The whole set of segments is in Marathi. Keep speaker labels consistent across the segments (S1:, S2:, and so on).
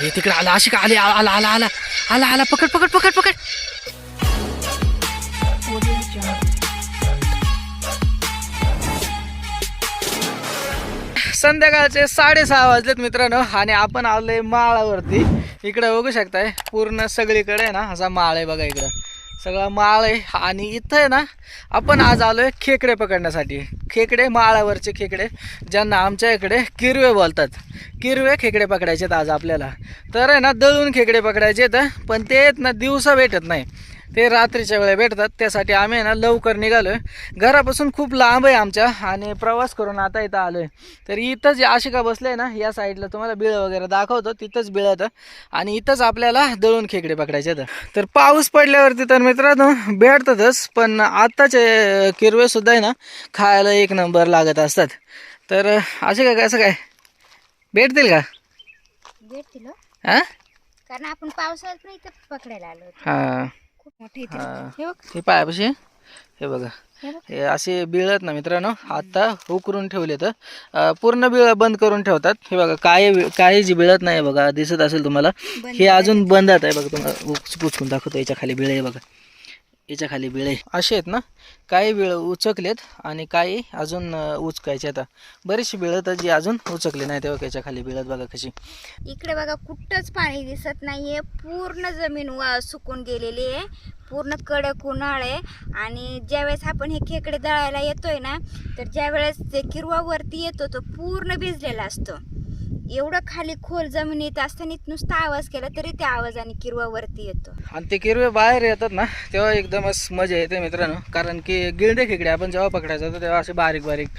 S1: हे तिकडे आला, अशी का आली, आला आला आला आला आला, पकड पकड पकड पकड. संध्याकाळचे 6:30 वाजलेत मित्रांनो, आणि आपण आलोय माळावरती. इकडे बघू शकताय पूर्ण सगळीकडे आहे ना असा माळ आहे बघा, इकडं सगळा माळ आहे. आणि इथं आहे ना आपण आज आलोय खेकडे पकडण्यासाठी. खेकडे, माळावरचे खेकडे, ज्यांना आमच्या इकडे किरवे बोलतात. किरवे खेकडे पकडायचे आहेत आज आपल्याला. तर आहे ना दळून खेकडे पकडायचे आहेत, पण ते आहेत ना दिवसा भेटत नाही, ते रात्रीच्या वेळेला भेटतात. त्यासाठी आम्ही आहे ना लवकर निघालोय. घरापासून खूप लांब आहे आमच्या, आणि प्रवास करून आता इथं आलोय. तर इथंच जे आशिका बसले ना या साईडला, तुम्हाला बिळं वगैरे दाखवतो, तिथंच बिळं, आणि इथंच आपल्याला दळून खेकडे पकडायचे आहेत. तर पाऊस पडल्यावरती तर मित्रांनो भेटतातच, पण आत्ताचे किरवे सुद्धा आहे ना खायला एक नंबर लागत असतात. तर आशिका कसं काय भेटतील का?
S2: भेटतील
S1: हां,
S2: कारण आपण पावसाळ्यात नाही तर पकडायला आलो.
S1: हां,
S2: खूप मोठे इथे
S1: हे पायापाशी हे बघा, हे असे बिळत ना मित्रांनो आता उकरून ठेवले. तर पूर्ण बिळ बंद करून ठेवतात. हे बघा काही जी बिळत नाही बघा, दिसत असेल तुम्हाला, हे अजून बंदात आहे बघा. तुम्हाला पुचकून दाखवतो, याच्या खाली बिळ आहे बघा, याच्या खाली बिळे असे आहेत ना. काही बिळ उचकलेत आणि काही अजून उचकायचे. आता बरीचशी बिळ तर जी अजून उचकली नाही, तेव्हा याच्या खाली बिळत बघा कशी.
S2: इकडे बघा कुठंच पाणी दिसत नाहीये, पूर्ण जमीन सुकून गेलेली आहे, पूर्ण कडक उन्हाळ आहे. आणि ज्यावेळेस आपण हे खेकडे दळायला येतोय ना, तर ज्यावेळेस ते किरवावरती येतो तो पूर्ण भिजलेला असतो. एवढं खाली खोल जमिनीत असताना नुसता आवाज केला तरी त्या आवाजाने किरवावरती येतो.
S1: आणि ते किरवे बाहेर येतात ना तेव्हा एकदमच मजा येते मित्रांनो. कारण की गिळडे खेकडे आपण जेव्हा पकडायचं होतं तेव्हा असे बारीक बारीक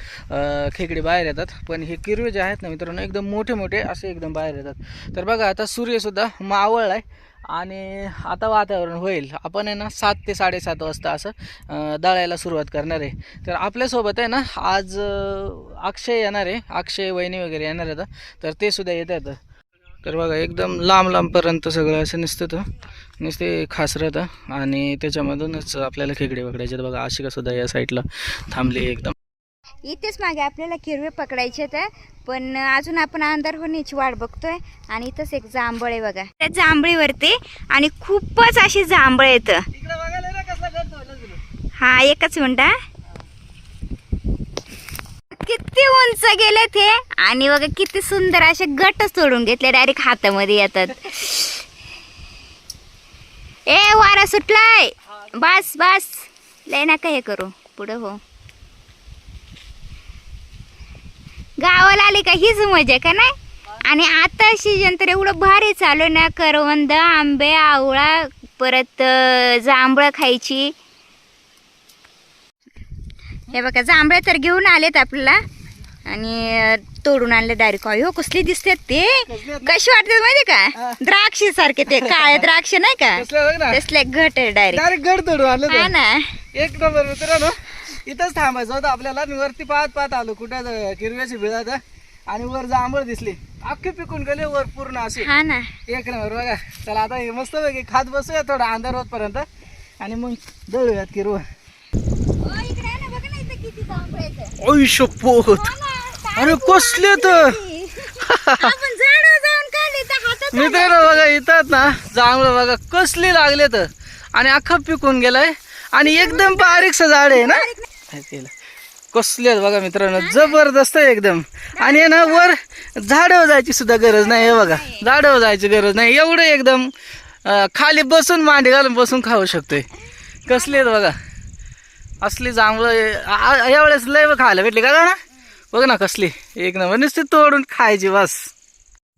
S1: खेकडे बाहेर येतात, पण हे किरवे जे आहेत ना मित्रांनो एकदम मोठे मोठे असे एकदम बाहेर येतात. तर बघा आता सूर्यसुद्धा मावळला आहे, आणि आता वातावरण होईल. आपण आहे ना 7 ते 7:30 वाजता असं दळायला सुरुवात करणार आहे. तर आपल्यासोबत आहे ना आज अक्षय येणार आहे, अक्षय वहिनी वगैरे येणार आहेत, तर ते सुद्धा येत आहेत. तर बघा एकदम लांब लांबपर्यंत सगळं असं नुसते खास राहतं, आणि त्याच्यामधूनच आपल्याला खेकडे पकडायचे. बघा आशिकासुद्धा या साईडला थांबली एकदम.
S2: इथेच मागे आपल्याला किरवे पकडायचे तर, पण अजून आपण अंधार होण्याची वाट बघतोय. आणि इथंच एक जांभळ आहे बघा, त्या जांभळीवरती, आणि खूपच अशी जांभळ येत. हा एकच मिनिट, किती उंच गेले ते, आणि बघा किती सुंदर असे गटच तोडून घेतले, डायरेक्ट हातामध्ये येतात. ए वारा सुटलाय, बस बस, लय नका हे करू, पुढे हो. गावाला आली का हीच मजा का नाही. आणि आता सीजन तर एवढं भारी चालू ना, करवंद, आंबे, आवळा, परत जांभळं खायची. हे बघा जांभळे तर घेऊन आलेत आपल्याला, आणि तोडून आणले डायरेक्ट. हो कसले दिसतात ते, कशी वाटतात माहिती का, द्राक्षी सारखे, ते काळे द्राक्ष नाही का, तसले घट डायरेक्ट
S1: घड तोडून आणलं.
S2: हा ना,
S1: एक नंबर मित्रांनो. इथंच थांबायचं होतं आपल्याला. मी वरती पाहत आलो कुठं किरव्याची बिळात, आणि वर जांभळ दिसली, अख्खे पिकून गेले वर पूर्ण असे.
S2: हा ना,
S1: एक नंबर बघा. चला आता हे मस्त पैकी खात बसूया थोडा अंधार होतपर्यंत, आणि मग दळूयात किरव. आयुष्य पोहत, अरे कसले तर मित्रांनो बघा इथं ना जांभळं बघा कसले लागले तर, आणि अख्खं पिकून गेलाय, आणि एकदम बारीकसं झाड आहे ना. कसले बघा मित्रांनो, जबरदस्त आहे एकदम. आणि ना वर झाडावर जायची सुद्धा गरज नाही. हे बघा झाडावर जायची गरज नाही, एवढं एकदम खाली बसून मांडी घालून बसून खाऊ शकतोय. कसले बघा असली जांभळं यावेळेस लय खायला भेटली का ना. बघ ना कसली एक नंबर, नुसती तोडून खायची बस.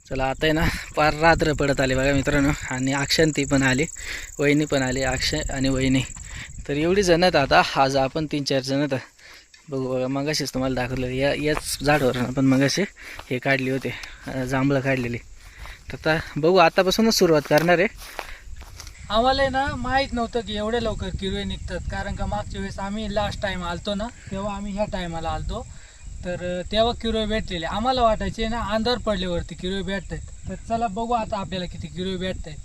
S1: चला आता आहे ना पार रात्र पडत आली बघा मित्रांनो, आणि अक्षांती पण आली, वहिनी पण आली, अक्षय आणि वहिनी. तर एवढी जण आहेत आता. आज आपण 3-4 जण आहेत. बघू बघा मगाशीच तुम्हाला दाखवलं याच झाडावर आपण मगाशी हे काढले होते, जांभळं काढलेली. तर आता बघू आतापासूनच सुरुवात करणार आहे. आम्हाला ना माहीत नव्हतं की एवढे लवकर किरवे निघतात, कारण का मागच्या वेळेस आम्ही लास्ट टाईम आलतो ना, तेव्हा आम्ही ह्या टायमाला आलतो, तर तेव्हा किरवे भेटलेले. आम्हाला वाटायचे ना अंधार पडल्यावरती किरवे भेटतात. तर चला बघू आता आपल्याला किती किरवे भेटत आहेत.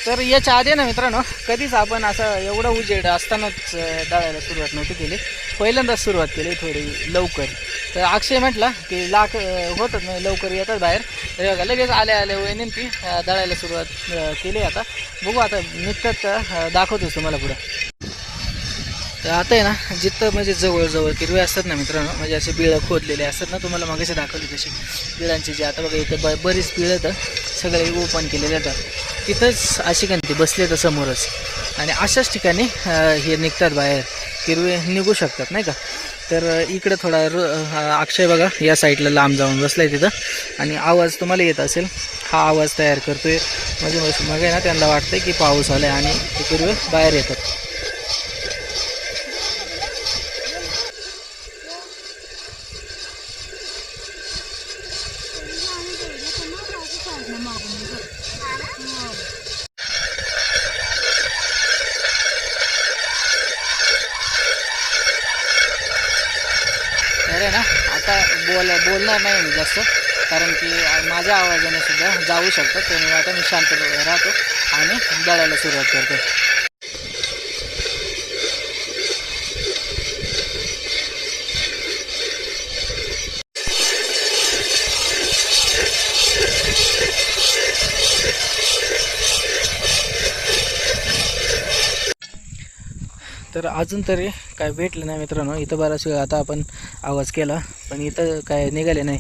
S1: तर याच्या आधी ना मित्रांनो कधीच आपण असं एवढं उजेड असतानाच दळायला सुरुवात नव्हती केली. पहिल्यांदाच सुरुवात केली थोडी लवकर. तर अक्षय म्हटला की लाख होतच नाही लवकर येतात बाहेर. तर बघा लगेच आल्या वहिनी ती दळायला सुरुवात केली. आता बघू आता निघतात का दाखवतोच तुम्हाला पुढं. तर आता आहे ना जिथं म्हणजे जवळजवळ हिरवे असतात ना मित्रांनो, म्हणजे असे बिळं खोदलेले असतात ना, तुम्हाला मगाशी दाखवली तशी बिळांची जे आता बघा इथं बरीच बिळं तर सगळे ओपन केलेले आहेत. तिथंच अशी गणती बसले तर समोरच आणि अशाच ठिकाणी हे निघतात बाहेर, हिरवे निघू शकतात नाही का. तर इकडं थोडा अक्षय बघा या साईडला लांब जाऊन बसलाय तिथं आणि आवाज तुम्हाला येत असेल, हा आवाज तयार करतोय म्हणजे मग आहे ना त्यांना वाटतंय की पाऊस आलाय आणि ते हिरवे बाहेर येतात. अरे ना आता बोलणार नाही मी जास्त, कारण की माझ्या आवाजाने सुद्धा जाऊ शकतात. त्यामुळे आता मी शांत राहतो आणि दळायला सुरुवात करतो. तर अजून तरी काय भेटलं नाही मित्रांनो. इथं बराच वेळ आता आपण आवाज केला पण इथं काय निघाले नाही.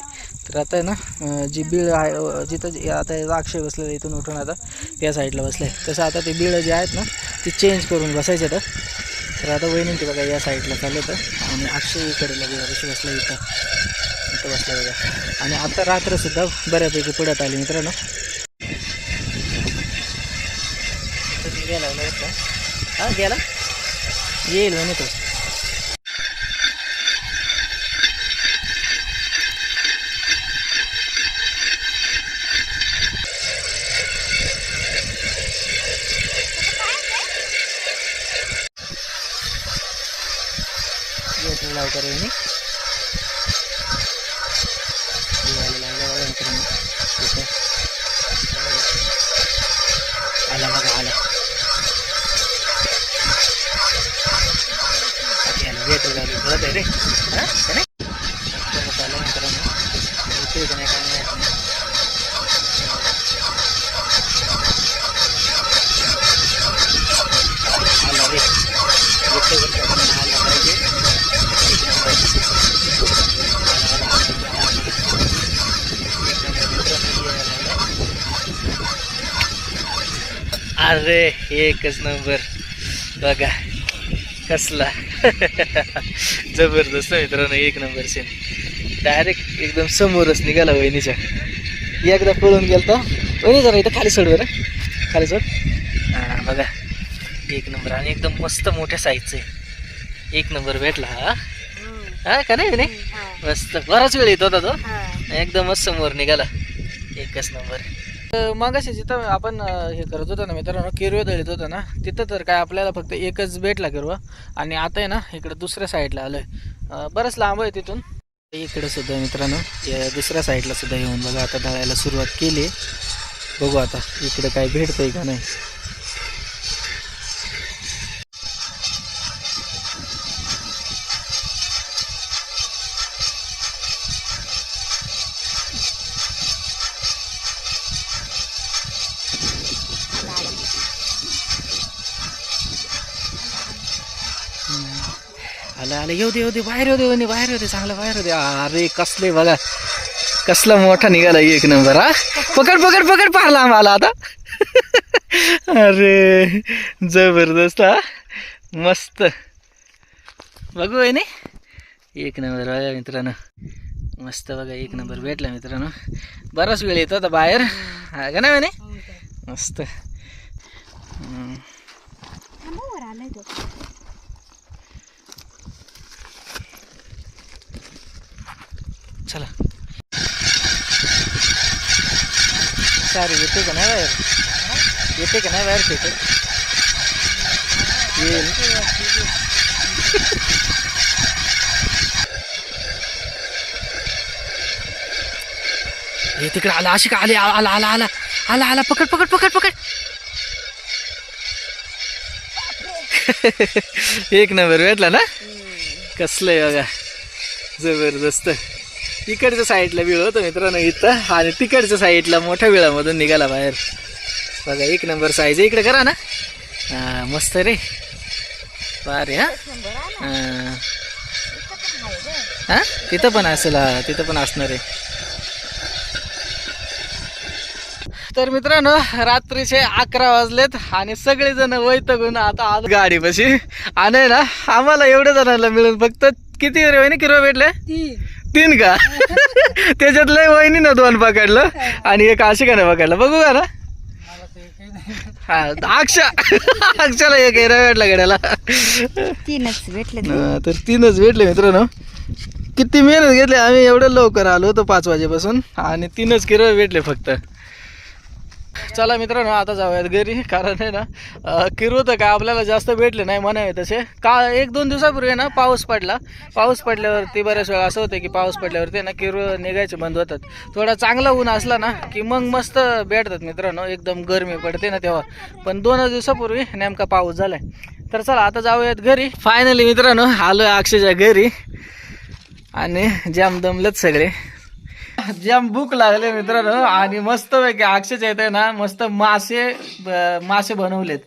S1: तर आता आहे ना जी बीळ आहे जिथं आता अक्षय बसलेलं इथून उठून आता त्या साईडला बसलं आहे, तसं आता ते बीळ जे आहेत ना ती चेंज करून बसायचे. तर आता वहिनी ते बघा या साईडला चाललं होतं आणि अक्षय इकडे लगेच कशी बसलं इथं बसलं बघा. आणि आता रात्रसुद्धा बऱ्यापैकी पुढ्यात आली मित्रांनो. गेला हा गेला येईल म्हणे तो. लवकर येईल आला बघा आला. वेट झाली बघत आहे रे हा नाही चालू मित्रांनो. इथे नाही काय आला रे आला पाहिजे. अरे एकच नंबर बघा कसला जबरदस्त मित्रांनो. एक नंबर सीन डायरेक्ट एकदम समोरच निघाला वहिनीच्या. एकदा पळून गेलता वहिनी जरा इथं खाली सोड बरं खाली सोड. हां बघा एक नंबर आणि एकदम मस्त मोठ्या साईजचं आहे. एक नंबर भेटला हा हा का नाही मस्त. बराच वेळ येत होता तो एकदमच समोर निघाला. एकच नंबर. मगाशी जिथं आपण हे करत होतो ना मित्रांनो किरवे दळीत होतं ना तिथं तर काय आपल्याला फक्त एकच भेटला किरवा. आणि आता आहे ना इकडं दुसऱ्या साईडला आलोय. बरंच लांब आहे तिथून. इकडे सुद्धा मित्रांनो या दुसऱ्या साईडला सुद्धा येऊन बघा आता दळायला सुरुवात केली. बघू आता इकडे काय भेटतंय का नाही. आला आला येऊ दे बाहेर येऊ दे बाहेर येऊ दे चांगलं बाहेर येऊ दे. अरे कसले बघा कसला मोठा निघाला एक नंबर. हा पकड पकड पकड पार लांब आला आता. अरे जबरदस्त हा मस्त. बघू आहे नाही एक नंबर बघा मित्रांनो मस्त बघा एक नंबर भेटला मित्रांनो. बराच वेळ येतो आता बाहेर हा का नाही मस्त. चला सारी येते का नाही बाहेर येते का नाही बाहेर फेकत येईल. हे तिकडे आला अशी का आले आला आला आला आला आला पकड पकड पकड पकड एक नंबर भेटला ना. कसलंय बघा जबरदस्त. इकडच्या साईडला विळ होतं मित्रांनो इथं, आणि तिकडच्या साईडला मोठ्या विळामधून निघाला बाहेर. बघा एक नंबर साईज. इकडे करा ना. हा मस्त रे. बारे. हा हा तिथं पण असेल. हा तिथं पण असणार आहे. तर मित्रांनो रात्रीचे 11 वाजलेत आणि सगळेजण वैतागून आता आलो गाडीपाशी. आणि ना आम्हाला एवढ्या जणांना मिळून फक्त किती वहिनी किलो भेटले? 3 का? त्याच्यातलं वहिनीनं 2 पकडलं आणि एक आशिकाने पकडलं. बघू का ना. हा अक्षाला एक हिरा भेटला गड्याला.
S2: 3च भेटले.
S1: तर 3च भेटले मित्रांनो. किती मेहनत घेतली आम्ही. एवढं लवकर आलो होतो 5 वाजेपासून आणि 3च किलो भेटले फक्त. चला मित्रांनो आता जाऊयात घरी. कारण आहे ना किरू तर काय आपल्याला जास्त भेटले नाही म्हणावे तसे. का 1-2 दिवसापूर्वी ना पाऊस पडला. पाऊस पडल्यावरती बऱ्याच वेळा असं होतं की पाऊस पडल्यावरती ना किरू निघायचे बंद होतात. थोडा चांगला ऊन असला ना की मग मस्त भेटतात मित्रांनो. एकदम गरमी पडते ना तेव्हा. पण 2 दिवसापूर्वी नेमका पाऊस झालाय. तर चला आता जाऊयात घरी. फायनली मित्रांनो आलोय अक्षयच्या घरी आणि जाम दमलेत सगळे. जाम भूक लागले मित्रांनो. आणि मस्त पैकी अक्षयच्या इथे ना मस्त मासे बनवलेत.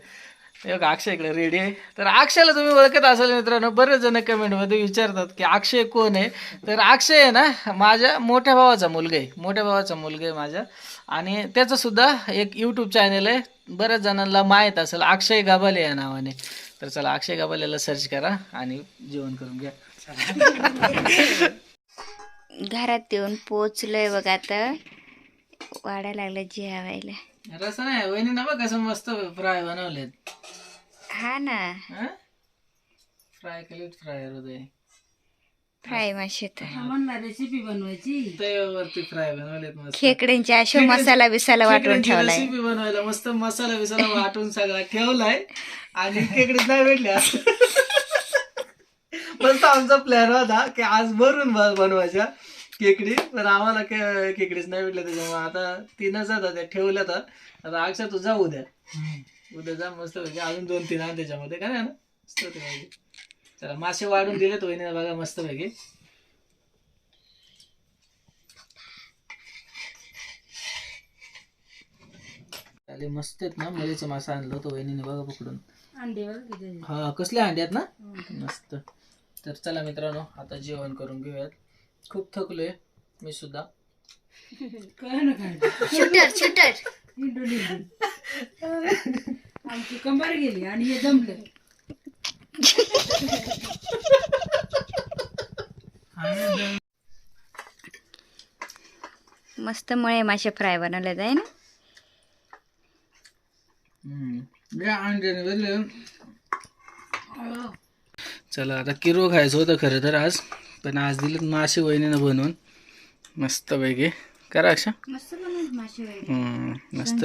S1: अक्षय इकडे रेडी आहे. तर अक्षयला तुम्ही ओळखत असाल मित्रांनो. बरेच जण कमेंटमध्ये विचारतात की अक्षय कोण आहे. तर अक्षय आहे ना माझ्या मोठ्या भावाचा मुलगा आहे. मोठ्या भावाचा मुलगा आहे माझ्या. आणि त्याचं सुद्धा एक यूट्यूब चॅनल आहे. बऱ्याच जणांना माहीत असेल अक्षय गाभाले या नावाने. तर चला अक्षय गाभालेला सर्च करा आणि जेवण करून घ्या.
S2: घरात येऊन पोचलोय बघा. आता वाढायला लागलं जेवायला.
S1: रस नाही वहिनी ना बघ कसं मस्त फ्राय बनवलेत.
S2: हा ना
S1: फ्राय केलेत. फ्राय हृदय
S2: फ्राय मासे
S3: रेसिपी बनवायची
S1: तव्यावरती फ्राय बनवलेत मस्त.
S2: खेकड्यांचे अशा मसाला बिसाला वाटून ठेवलाय.
S1: रेसिपी बनवायला मस्त मसाला बिसाला वाटून सगळा ठेवलाय. आणि खेकडीच नाही भेटल्या. मस्त आमचा प्लॅन होता की आज भरून बनवायच्या खेकडी. पण आम्हाला खेकडीच नाही भेटल्या. त्याच्यामुळे आता 3च आता त्या ठेवल्या. आता अक्षर तू जा उद्या जा मस्त पैकी. अजून 2-3 आण त्याच्यामध्ये काय ना मस्त पैकी. चला मासे वाढून दिलेत वहिनीला बघा मस्त पैकी. चालेल मस्त आहेत ना. मळीचा मासा आणला होता वहिनीने बघा पकडून. हा कसले अंडे आहेत ना मस्त. तर चला मित्रांनो आता जेवण करून घेऊयात. खूप थकलोय मी सुद्धा.
S3: आमची कंबर गेली आणि हे जमलं.
S2: मस्त मळे मासे फ्राय बनवले जाय ना.
S1: चला आता किरो खायचं होतं खरं तर आज. पण आज दिलेत मासे वहिनीनं बनवून मस्त पैकी. करा अक्षा
S2: मस्त बनवले मासे.
S1: मस्त.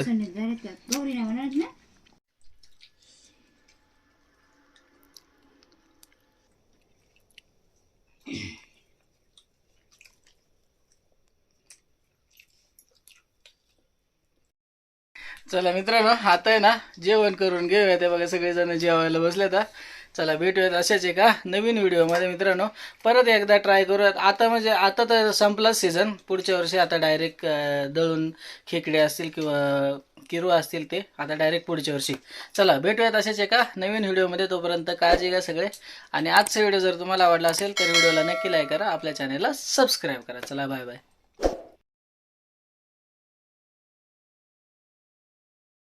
S1: चला मित्रांनो आता आहे ना जेवण करून घेऊया. ते बघा सगळेजण जेवायला बसले. तर चला भेटूयात अशाच एका नवीन व्हिडिओमध्ये मित्रांनो. परत एकदा ट्राय करूयात. आता म्हणजे आता तर संपलाच सीझन. पुढच्या वर्षी आता डायरेक्ट दळून खेकडे असतील किंवा किरू असतील ते आता डायरेक्ट पुढच्या वर्षी. चला भेटूयात अशाच एका नवीन व्हिडिओमध्ये. तोपर्यंत काळजी घ्या सगळे. आणि आजचा व्हिडिओ जर तुम्हाला आवडला असेल तर व्हिडिओला नक्की लाईक करा. आपल्या चॅनलला सबस्क्राईब करा. चला बाय बाय.